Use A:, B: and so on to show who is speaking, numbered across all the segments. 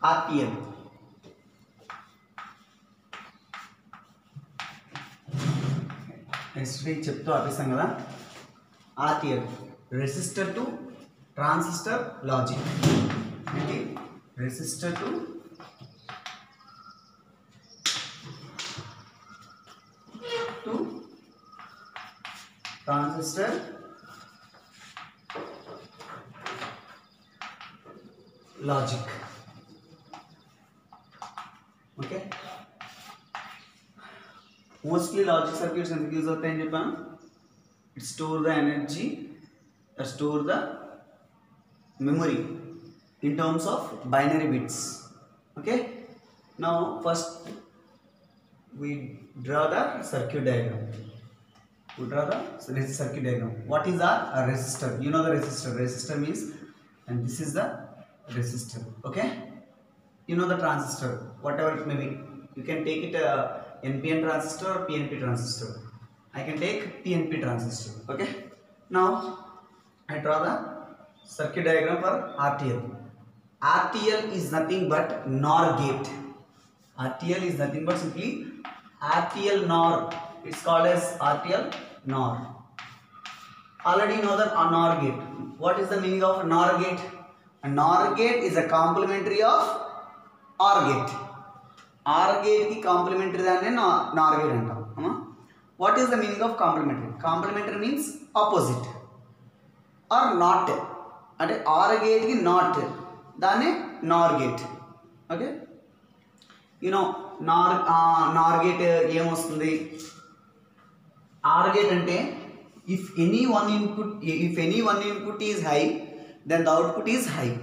A: RTL. History చెప్తూ ఆపేసాం కదా. RTL resistor to transistor logic. Okay, resistor to transistor logic. Okay, mostly logic circuits ఎందుకు use అవుతాయని చెప్పాను. It store the energy, store the memory in terms of binary bits. Okay, now first we draw the circuit diagram. We draw the circuit diagram. What is a resistor? You know the resistor. Resistor means, and this is the resistor. Okay, you know the transistor, whatever it may be. You can take it NPN transistor or PNP transistor. I can take PNP transistor. Okay, now I draw the circuit diagram for RTL. RTL is nothing but NOR gate. RTL is nothing but simply RTL NOR. It's called as RTL NOR. Already know that a NOR gate. What is the meaning of a NOR gate? A NOR gate is a complementary of OR gate. OR gate की complementary दाने NOR gate अंटाम. What is the meaning of complementary? Complementary means opposite or not. అంటే OR gate की not दाने NOR gate. Okay, you know NOR gate ఏం వస్తుంది? OR gate అంటే if any one input is high, then the output is high.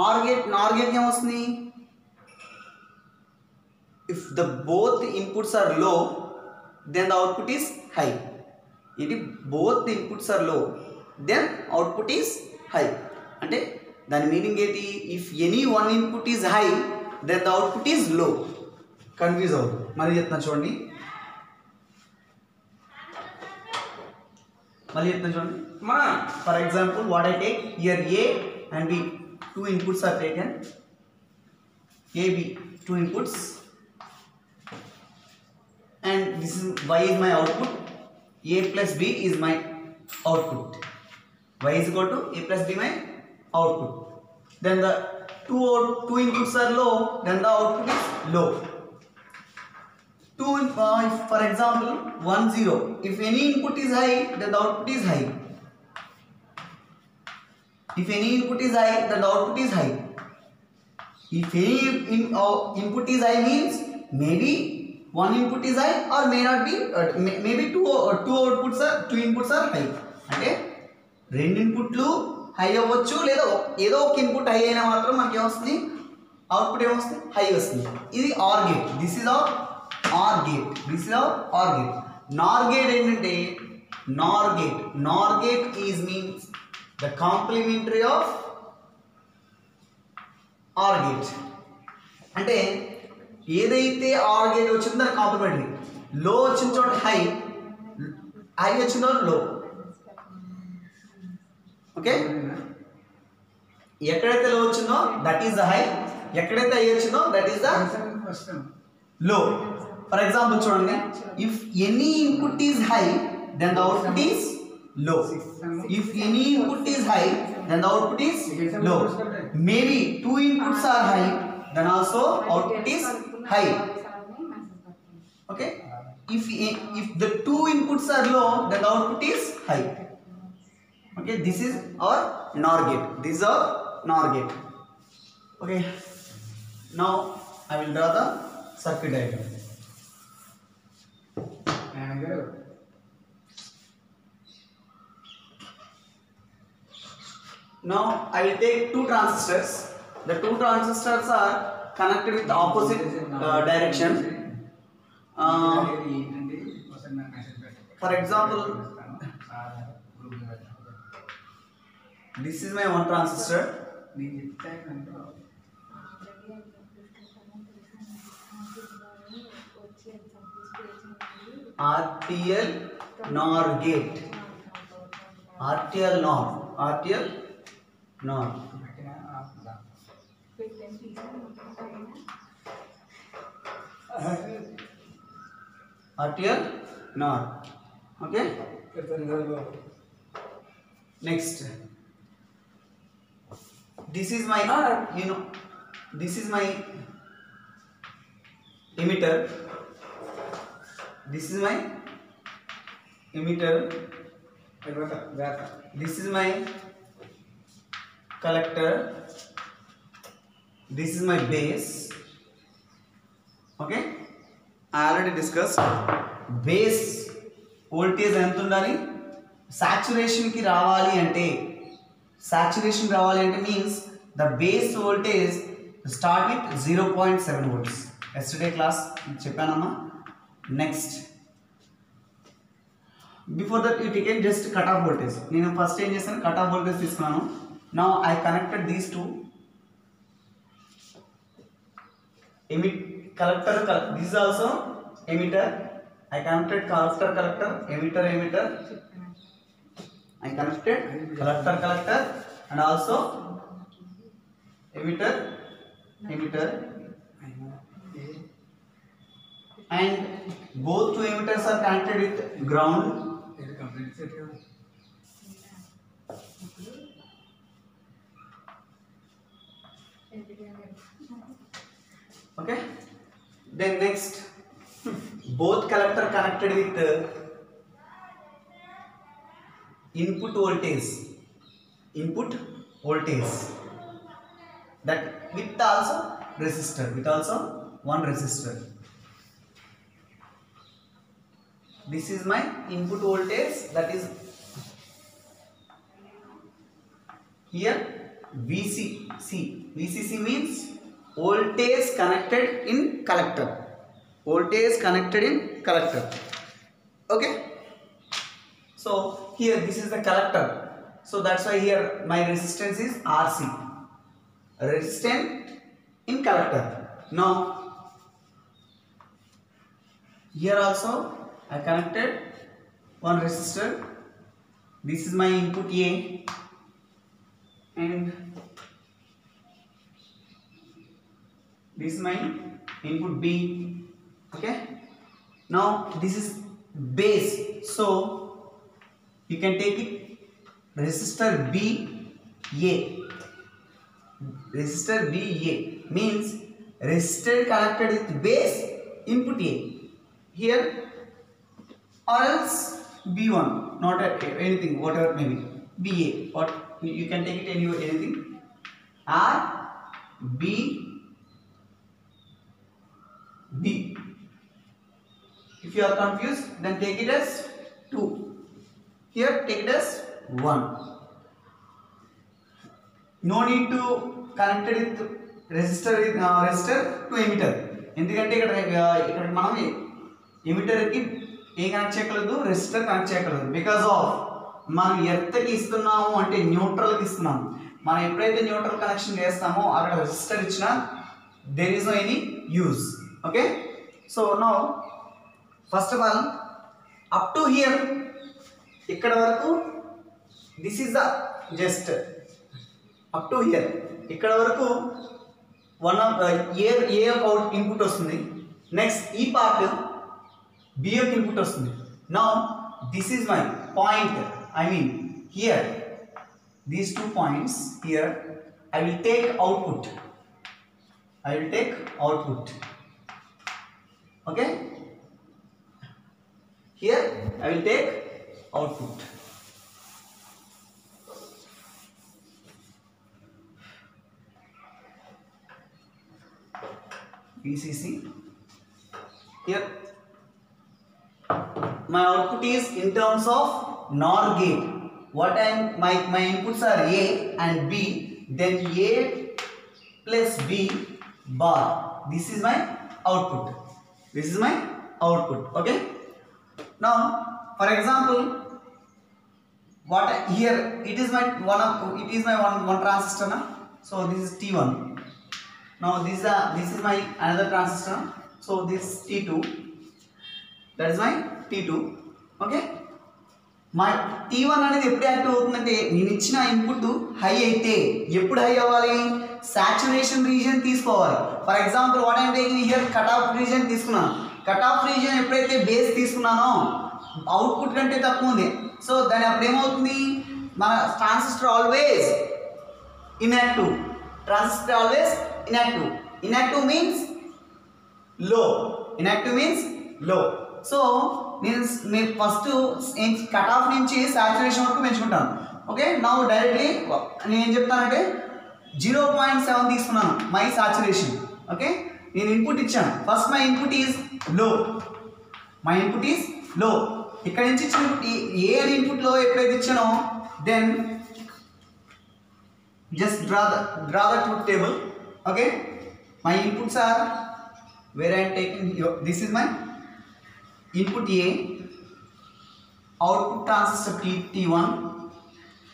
A: OR gate NOR gate ఏం వస్తుంది? If the both inputs are low, then the output is high. If both the inputs are low, then output is high. అంటే దాని meaning ఏంటి? If any one input is high, then the output is low. Confuse అవుతుంది. మళ్ళీ చెప్తాను చూడండి. For example, what I take here, A and B, two inputs are taken. A, B, two inputs, and this is Y is my output. A plus B is my output. Y is equal to A plus B my output. Then the two inputs are low, then the output is low. For example, 1 0. If any input is high, then the output is high. If any input is high, then the output is high. If any input is high means maybe one input is high or may not be. Maybe two inputs are high. అంటే రెండు ఇన్పుట్లు high అవ్వచ్చు, లేదా ఏదో ఒక input high అయినా మాత్రం మనకి ఏమొస్తుంది? అవుట్పుట్ ఏమొస్తుంది? హై వస్తుంది. ఇది OR gate. This is our OR gate. This is our OR gate. NOR gate ఏంటంటే NOR gate is means the complementary of OR gate. అంటే ఏదైతే OR gate వచ్చిందో దాని కాంప్లిమెంటరీ. లో వచ్చిన చోట హై వచ్చిన చోట లో. ఓకే, ఎక్కడైతే లో వచ్చిందో దట్ ఈస్ ద హై, ఎక్కడైతే హై వచ్చిందో that is the low. For example, చూడండి, if any input is high, then the output is low. If any input is high, then the output is low. Maybe two inputs are high, then also output is high. Okay, if the two inputs are low, then the output is high. Okay, this is our NOR gate. This is our NOR gate. Okay, now I will draw the circuit diagram. Now I will take two transistors. The two transistors are connected with the opposite direction. For example, this is my one transistor. RTL NOR gate. RTL NOR. RTL NOR. Okay. Next, this is my this is my emitter. This is my emitter. This is my collector. This is my base. Okay, I already discussed. Base voltage ఎంత ఉండాలి? Saturation ki ravali ante, saturation ravali ante means the base voltage start with 0.7 volts. Yesterday class cheppanamma. Next, before that you take just cut off voltage. Nenu first em chesanu cut off voltage తీసుకున్నాను. Now I connected these two collector. This is also emitter. I connected collector, emitter. I connected collector and also emitter, and both two emitters are connected with ground. Okay, then next, both collector connected with input voltage, that with also resistor, with also one resistor. This is my input voltage, that is here VCC means voltage connected in collector. Okay, so here this is the collector, so that's why here my resistance is RC, resistance in collector. Now here also I connected one resistor. This is my input A and this is my input B. Okay, now this is base, so you can take it resistor BA. Resistor BA means resistor connected with base input A here, or else B1, not anything, whatever maybe BA, or you can take it anywhere, anything, R B B. If you are confused, then take it as 2. Here take it as 1. No need to connect it with resistor to emitter. ఎందుకంటే ఇక్కడ మనం emitter కి ఏ connect చేయగలదు, resistor connect చేయగలదు. Because of మనం earth కి ఇస్తున్నాము అంటే న్యూట్రల్ కి ఇస్తున్నాము. మనం ఎప్పుడైతే న్యూట్రల్ కనెక్షన్ చేస్తామో అక్కడ రెసిస్టర్ ఇచ్చినా there is no any use. Okay, so now first of all up to here, ఇక్కడ వరకు this is the just up to here, ఇక్కడ వరకు వన్ ఆఫ్ ఏ యొక్క ఇన్పుట్ వస్తుంది. నెక్స్ట్ ఈ పార్ట్ బి యొక్క ఇన్పుట్ వస్తుంది. Now this is my point, I mean here these 2 points here I will take output. Okay, here I will take output. VCC. Here my output is in terms of NOR gate. What my inputs are A and B, then A plus B bar. This is my output. Okay, now for example, what here it is my one transistor na? So this is T1. Now this is my another transistor, so this T2, that is my T2. Okay, మా T1 అనేది ఎప్పుడు active అవుతుందంటే నేను ఇచ్చిన input high అయితే ఎప్పుడు high అవ్వాలి saturation region తీసుకోవాలి for example what I'm taking here cut off region తీసుకున్నాను కట్ ఆఫ్ రీజియన్ ఎప్పుడైతే బేస్ తీసుకున్నానో అవుట్పుట్ కంటే తక్కువ ఉంది సో దాని అప్పుడు ఏమవుతుంది మన transistor always inactive transistor always inactive means low so నేను ఫస్ట్ కట్ ఆఫ్ నుంచి సాచురేషన్ వరకు పెంచుకుంటాను ఓకే నౌ డైరెక్ట్లీ నేను ఏం చెప్తానంటే 0.7 తీసుకున్నాను మై సాచురేషన్ ఓకే నేను ఇన్పుట్ ఇచ్చాను ఫస్ట్ మై ఇన్పుట్ ఈజ్ లో ఇక్కడ నుంచి ఇచ్చిన ఇన్పుట్ ఏ అని ఇన్పుట్లో ఎప్పుడైతే ఇచ్చానో then just draw the truth table okay my inputs are where I am taking this is my input A output transistor T1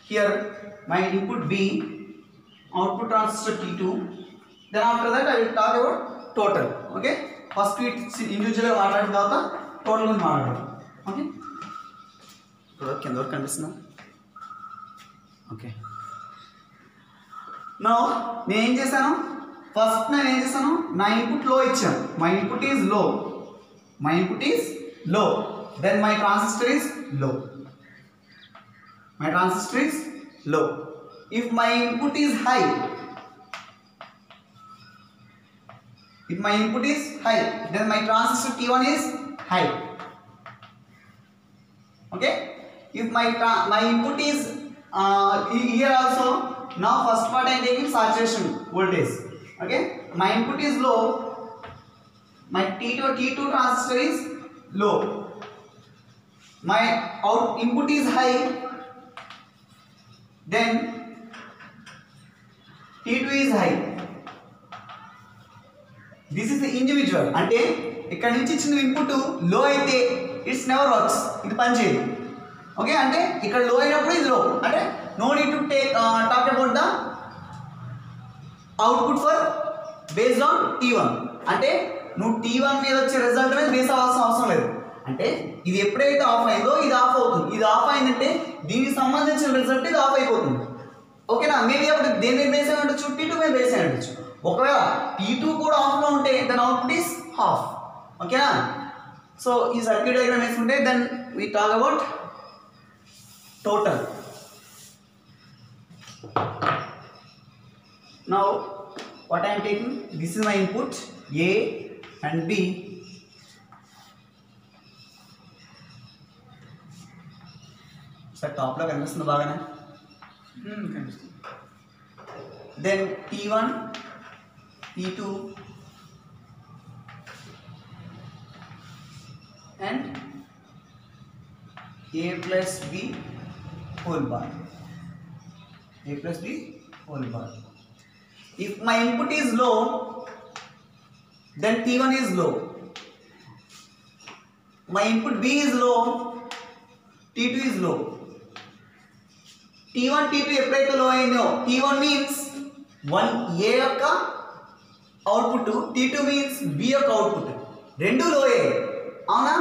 A: here my input B output transistor T2 then after that I will talk about total okay first we individually మాట్లాడిన తర్వాత total ని మాట్లాడదాం okay ఇప్పుడు కింద వరకు కనిపిస్తుందా okay now నేను ఏం చేశాను ఫస్ట్ నేను ఏం చేశాను నా ఇన్పుట్ లో ఇచ్చాను my input is low then my transistor is low if my input is high then my transistor T1 is high okay if my input is here also now first part I am taking saturation voltage okay my input is low my T2 transistor is low my input is high then T2 is high this is the individual అంటే ఇక్కడ నుంచి ఇచ్చిన input లో అయితే it's never works ఇది పని చేయదు okay అంటే ఇక్కడ లో అయినప్పుడు ఇది లో అంటే no need to talk about the output for based on T1 అంటే నువ్వు T1 మీద వచ్చే రిజల్ట్ మీద బేస్ అవ్వాల్సిన అవసరం లేదు అంటే ఇది ఎప్పుడైతే ఆఫ్ అయిందో ఇది ఆఫ్ అవుతుంది ఇది ఆఫ్ అయిందంటే దీనికి సంబంధించిన రిజల్ట్ ఇది ఆఫ్ అయిపోతుంది ఓకేనా మేబీ అప్పుడు దేని మీద బేస్ అయి ఉండొచ్చు T2 మీద బేస్ అయి ఉండొచ్చు ఒకవేళ T2 కూడా ఆఫ్లో ఉంటే దెన్ అవుట్పుట్ ఈస్ హాఫ్ ఓకేనా సో ఈ సర్క్యూట్ డయాగ్రామ్ వేసుకుంటే then we talk about total now what I am taking this is my input A and B top lo కనిపిస్తుంది బాగానే కనిపిస్తుంది then T1 T2 and A plus B whole bar if my input is low then T1 is low my input B is low T2 is low T1 T2 ఎప్పుడైతే లో అయిందో T1 means 1 A యొక్క output T2 means B యొక్క output రెండు లోయే అవునా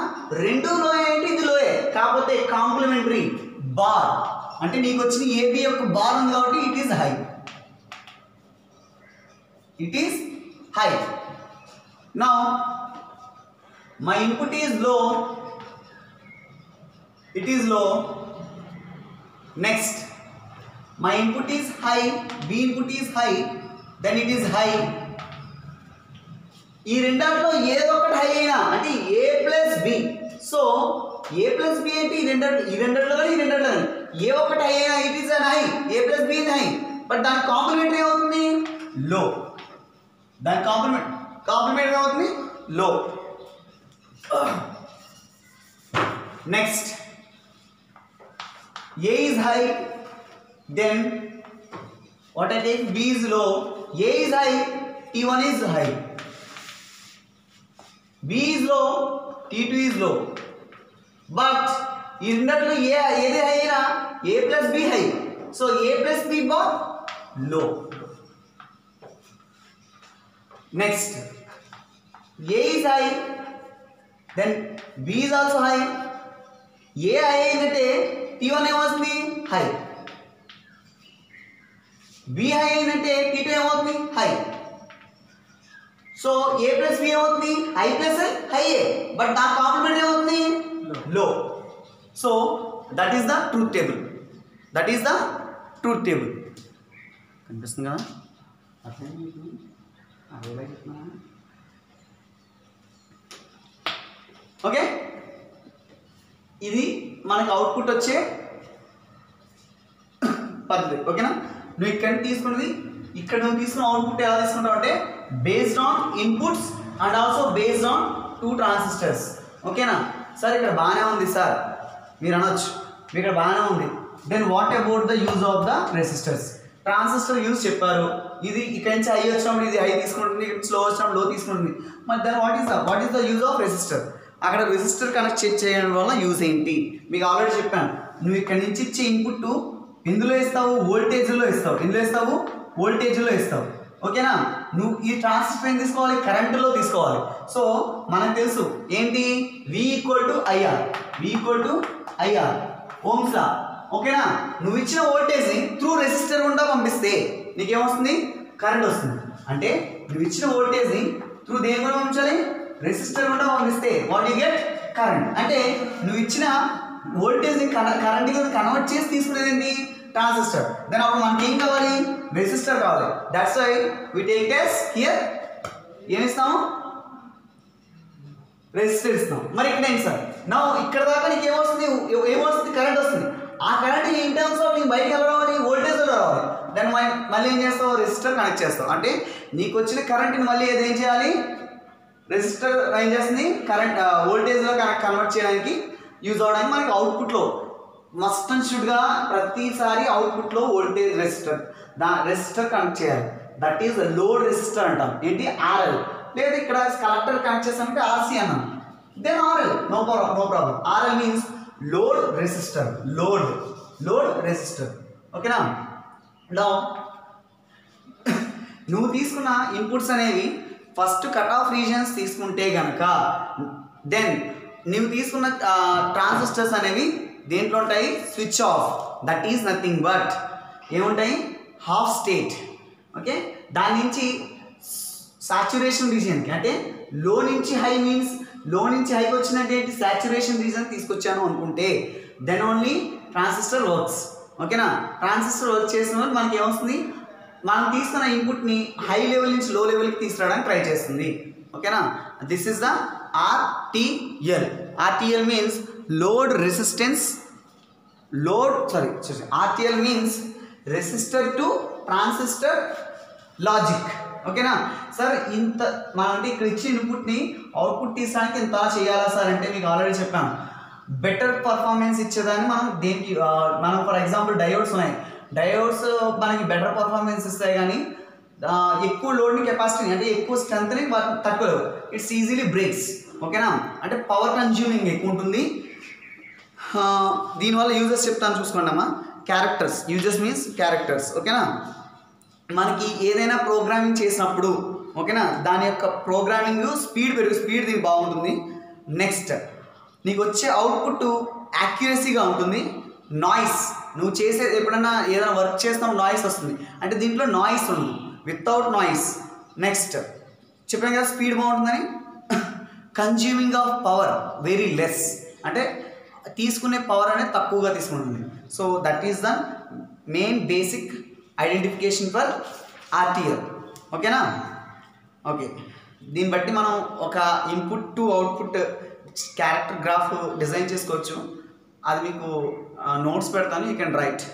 A: రెండు లోయే అంటే ఇది లోయే కాకపోతే కాంప్లిమెంటరీ బార్ అంటే నీకు వచ్చిన AB యొక్క బార్ ఉంది కాబట్టి it is high now my input is low it is low next my input is high B input is high then it is high ఈ రెండాట్లో ఏదో ఒకటి హై అయినా అంటే A plus B so A plus B అంటే ఈ రెండాట్లో కానీ ఏ ఒకటి high అయినా it is an high A plus B high but దాని కాంప్లిమెంటరీ ఏమవుతుంది లో దాని కాంప్లిమెంటరీ ఏమవుతుంది లో next A is high then what I take B is low A is high T1 is high B is low T2 is low but ఈ రెండిట్లో ఏది high అయినా A plus B high so A plus B bar low next A is high then B is also high A high అయిందంటే T1 ఏమవుతుంది high, B high అయిందంటే T2 ఏమవుతుంది high. So A plus B ఏమవుతుంది high plus high A, but దాని complement ఏమవుతుంది లో. So that is the truth table, that is the truth table. కనిపిస్తుంది కదా అదేలా చెప్తున్నా. ఓకే, ఇది మనకి అవుట్పుట్ వచ్చే పద్ధతి. ఓకేనా, నువ్వు ఇక్కడ తీసుకున్నది ఇక్కడ నువ్వు తీసుకున్న అవుట్పుట్ ఎలా తీసుకుంటావు అంటే based on inputs and also based on 2 transistors. ఓకేనా సార్, ఇక్కడ బాగానే ఉంది సార్ మీరు అనొచ్చు, ఇక్కడ బాగానే ఉంది. Then what about the use of the resistors? Transistor use చెప్పారు, ఇది ఇక్కడ నుంచి హై వచ్చినప్పుడు ఇది హై తీసుకుంటుంది, ఇక్కడ స్లో వచ్చినప్పుడు లో తీసుకుంటుంది. మరి then what is the use of resistor? అక్కడ రెసిస్టర్ కనెక్ట్ చేయడం వల్ల యూజ్ ఏంటి మీకు ఆల్రెడీ చెప్పాను. నువ్వు ఇక్కడ నుంచి ఇచ్చే ఇన్పుట్ ఎందులో ఇస్తావు, వోల్టేజ్లో ఇస్తావు. ఎందులో ఇస్తావు, వోల్టేజ్లో ఇస్తావు. ఓకేనా, నువ్వు ఈ ట్రాన్సిస్టర్ ఏం తీసుకోవాలి, కరెంటులో తీసుకోవాలి. సో మనకు తెలుసు ఏంటి, V = IR, V = IR ohm's law. ఓకేనా, నువ్వు ఇచ్చిన వోల్టేజ్ని త్రూ రెసిస్టర్ గుండా పంపిస్తే నీకేమొస్తుంది, కరెంట్ వస్తుంది. అంటే నువ్వు ఇచ్చిన వోల్టేజ్ని త్రూ దేని కూడా పంపించాలి, రెసిస్టర్ గుండా పంపిస్తే వాట్ యు గెట్ కరెంట్. అంటే నువ్వు ఇచ్చిన వోల్టేజ్ని కరెంట్గా కన్వర్ట్ చేసి తీసుకునేది ఏంటి, ట్రాన్సిస్టర్. దెన్ అప్పుడు మనకి ఏం కావాలి, రెసిస్టర్ కావాలి. That's why we take as here ఏమి ఇస్తాము, రెసిస్టర్ ఇస్తాం. మరి ఇక్కడ ఏంటి సార్, నా ఇక్కడ దాకా నీకు ఏమొస్తుంది కరెంట్ వస్తుంది. ఆ కరెంట్ ఇన్ టర్మ్స్ ఆఫ్ నీకు బయటకు ఎలా రావాలి, వోల్టేజ్లో రావాలి. దాన్ని మళ్ళీ ఏం చేస్తావు, రెసిస్టర్ కనెక్ట్ చేస్తావు. అంటే నీకు వచ్చిన కరెంట్ని మళ్ళీ ఏం చేయాలి, రెసిస్టర్ ఏం చేస్తుంది, కరెంట్ వోల్టేజ్లో కన్వర్ట్ చేయడానికి యూజ్ అవ్వడానికి. మనకి అవుట్పుట్లో మస్ట్ అండ్ షుడ్గా ప్రతిసారి అవుట్పుట్లో వోల్టేజ్ రెసిస్టర్ కనెక్ట్ చేయాలి. దట్ ఈస్ లోడ్ రెసిస్టర్ అంటాం. ఏంటి, RL. లేదా ఇక్కడ కలెక్టర్ కనెక్ట్ చేస్తామంటే RC అన్నాం. Then RL, no problem. RL means load resistor, load resistor. ఓకేనా, నువ్వు తీసుకున్న ఇన్పుట్స్ అనేవి ఫస్ట్ కట్ ఆఫ్ రీజన్స్ తీసుకుంటే కనుక దెన్ నువ్వు తీసుకున్న ట్రాన్సిస్టర్స్ అనేవి దేంట్లో ఉంటాయి, switch off. That is nothing but ఏముంటాయి, హాఫ్ స్టేట్. ఓకే, దాని నుంచి సాచురేషన్ రీజియన్కి, అంటే లో నుంచి హై మీన్స్ లో నుంచి హైకి వచ్చినట్టు ఏంటి, సాచురేషన్ రీజన్ తీసుకొచ్చాను అనుకుంటే దెన్ ఓన్లీ ట్రాన్సిస్టర్ వర్క్స్. ఓకేనా, ట్రాన్సిస్టర్ వర్క్ చేసిన వల్ల మనకి ఏమొస్తుంది, మనం తీసుకున్న ఇన్పుట్ని హై లెవెల్ నుంచి లో లెవెల్కి తీసుకురావడానికి ట్రై చేస్తుంది. ఓకేనా, this is the RTL. RTL means load resistance, RTL means resistor to transistor logic. ఓకేనా సార్, ఇంత మనం ఇక్కడ ఇచ్చిన ఇన్పుట్ని అవుట్పుట్ తీసడానికి ఇంత చేయాలా సార్ అంటే మీకు ఆల్రెడీ చెప్పాను. బెటర్ పర్ఫార్మెన్స్ ఇచ్చేదాన్ని మనం దేనికి, మనం ఫర్ ఎగ్జాంపుల్ డయోడ్స్ ఉన్నాయి. డయోడ్స్ మనకి బెటర్ పర్ఫార్మెన్స్ ఇస్తాయి, కానీ ఎక్కువ లోడ్ని కెపాసిటీని అంటే ఎక్కువ స్ట్రెంత్ని తక్కువ, ఇట్స్ ఈజీలీ బ్రేక్స్. ఓకేనా, అంటే పవర్ కన్జ్యూమింగ్ ఎక్కువ ఉంటుంది. దీనివల్ల యూజెస్ చెప్తాను చూసుకోండి అమ్మా. Characters, uses means characters. ఓకేనా, మనకి ఏదైనా ప్రోగ్రామింగ్ చేసినప్పుడు ఓకేనా దాని యొక్క ప్రోగ్రామింగ్ స్పీడ్ దీనికి బాగుంటుంది. నెక్స్ట్ నీకు వచ్చే అవుట్పుట్ యాక్యురసీగా ఉంటుంది. నాయిస్, నువ్వు చేసే ఎప్పుడైనా ఏదైనా వర్క్ చేస్తాం నాయిస్ వస్తుంది, అంటే దీంట్లో నాయిస్ ఉండదు, వితౌట్ నాయిస్. నెక్స్ట్ చెప్పాను కదా స్పీడ్ బాగుంటుందని. Consuming of power very less, అంటే తీసుకునే పవర్ అనేది తక్కువగా తీసుకుంటుంది. So that is the main basic identification for RTL. ఓకేనా, ఓకే. దీన్ని బట్టి మనం ఒక input to output character graph design చేసుకోవచ్చు. అది మీకు నోట్స్ పెడతాను, యూ కెన్ రైట్.